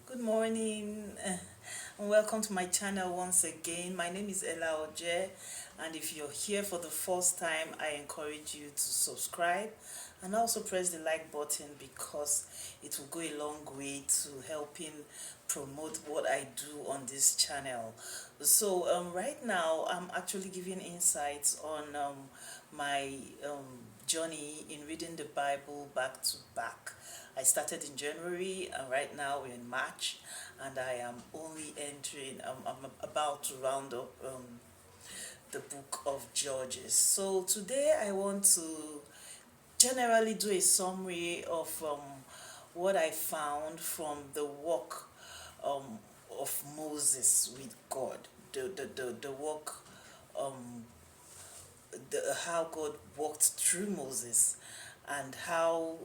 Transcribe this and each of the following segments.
Good morning and welcome to my channel once again. My name is Ella Oje, and if you're here for the first time, I encourage you to subscribe and also press the like button because it will go a long way to helping promote what I do on this channel. So right now I'm actually giving insights on my journey in reading the Bible back to back. I started in January and right now we're in March, and I am only entering, I'm about to round up the book of Judges. So today I want to generally do a summary of what I found from the work um, of Moses with God, the work, um, how God walked through Moses, and how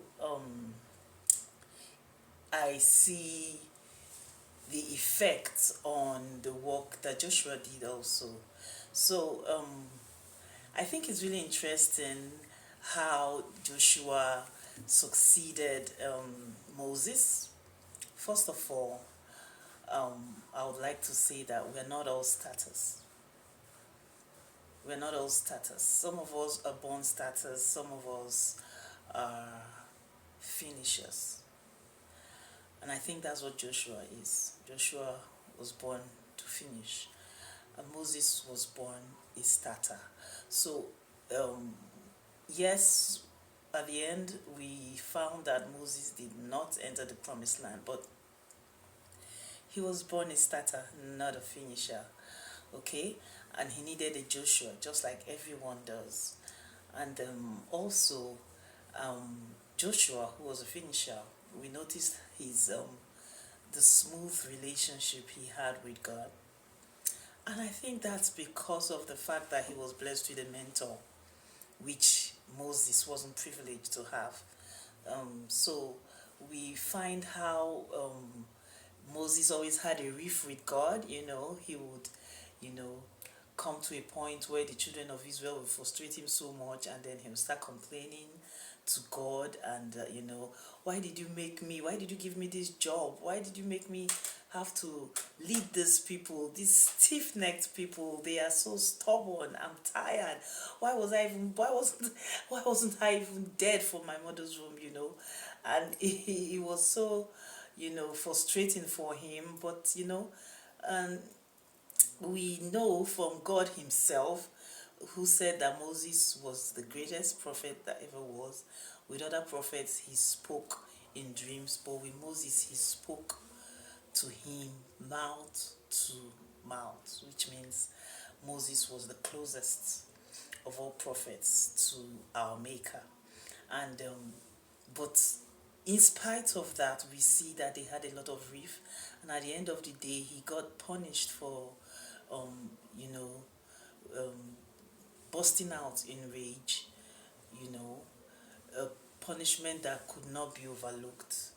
I see the effects on the work that Joshua did also. So I think it's really interesting how Joshua succeeded Moses. First of all, I would like to say that we're not all starters. We're not all starters. Some of us are born starters, some of us are finishers. And I think that's what Joshua is. Joshua was born to finish, and Moses was born a starter. So, um, yes, at the end, we found that Moses did not enter the promised land, but he was born a starter, not a finisher. Okay? And he needed a Joshua, just like everyone does. And also, um, Joshua, who was a finisher, we noticed his the smooth relationship he had with God. And I think that's because of the fact that he was blessed with a mentor, which Moses wasn't privileged to have. So we find how Moses always had a riff with God. He would, you know, come to a point where the children of Israel would frustrate him so much, and then he would start complaining to God, and why did you make me? Why did you give me this job? Why did you make me have to lead these people, these stiff-necked people? They are so stubborn. I'm tired. Why wasn't I even dead for my mother's womb? And it was so frustrating for him, but and we know from God himself, who said that Moses was the greatest prophet that ever was. With other prophets, he spoke in dreams, but with Moses, he spoke to him mouth to mouth, which means Moses was the closest of all prophets to our Maker. And but in spite of that, we see that they had a lot of grief, and at the end of the day, he got punished for, um, you know, um, bursting out in rage. You know, a punishment that could not be overlooked.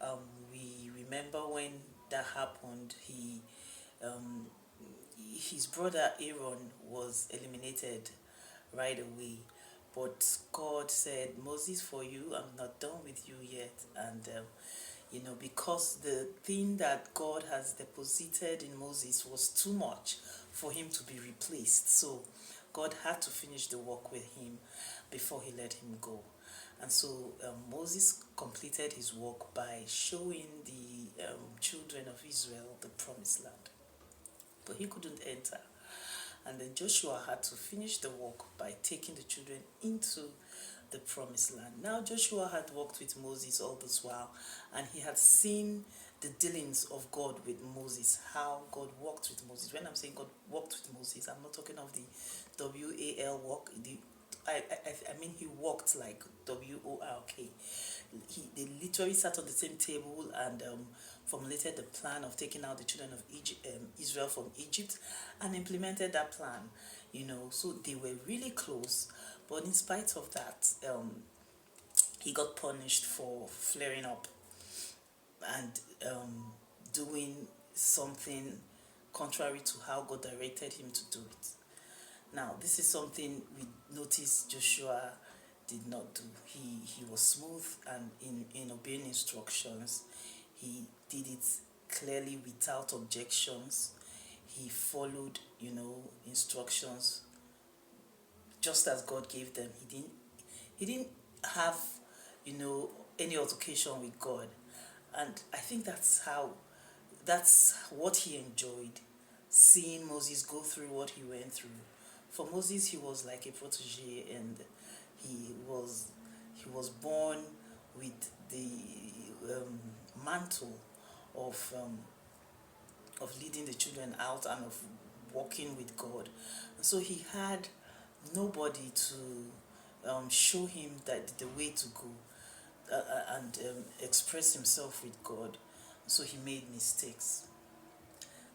Um, we remember when that happened. Um, his brother Aaron was eliminated right away. But God said, Moses, for you, I'm not done with you yet. And, because the thing that God has deposited in Moses was too much for him to be replaced. So God had to finish the work with him before he let him go. And so Moses completed his work by showing the children of Israel the promised land. But he couldn't enter. And then Joshua had to finish the work by taking the children into the promised land. Now Joshua had worked with Moses all this while, and he had seen the dealings of God with Moses, how God worked with Moses. When I'm saying God worked with Moses, I'm not talking of the WAL walk. I mean he walked like WORK. They literally sat on the same table and formulated the plan of taking out the children of Israel from Egypt, and implemented that plan. So they were really close, but in spite of that, he got punished for flaring up and doing something contrary to how God directed him to do it. Now, this is something we notice Joshua did not do. He was smooth and in obeying instructions. He did it clearly without objections. He followed, instructions just as God gave them. He didn't have, you know, any altercation with God. And I think that's what he enjoyed, seeing Moses go through what he went through. For Moses, he was like a protege, and he was born with the mantle of leading the children out and of walking with God. So he had nobody to show him that the way to go, and express himself with God. So he made mistakes.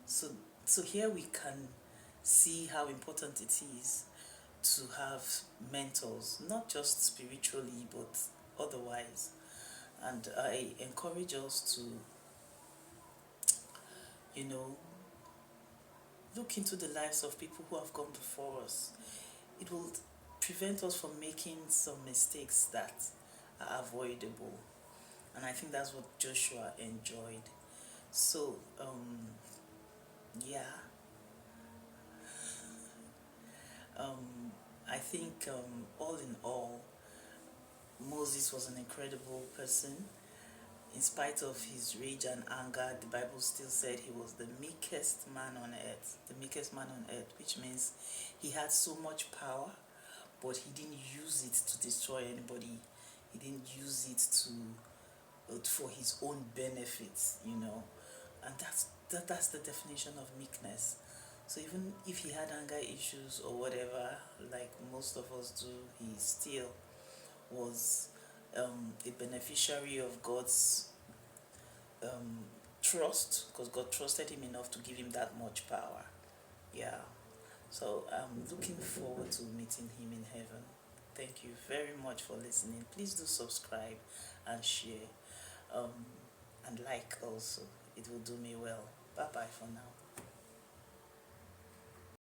So so here we can see how important it is to have mentors, not just spiritually but otherwise. And I encourage us to, you know, look into the lives of people who have gone before us. It will prevent us from making some mistakes that are avoidable. And I think that's what Joshua enjoyed. So, yeah, I think all in all, Moses was an incredible person. In spite of his rage and anger, the Bible still said he was the meekest man on earth. The meekest man on earth, which means he had so much power, but he didn't use it to destroy anybody. He didn't use it for his own benefits. And that's the definition of meekness. So even if he had anger issues or whatever, like most of us do, he still was a beneficiary of God's um, trust, because God trusted him enough to give him that much power. Yeah. So I'm looking forward to meeting him in heaven. Thank you very much for listening. Please do subscribe and share, um, and like also. It will do me well. Bye bye for now.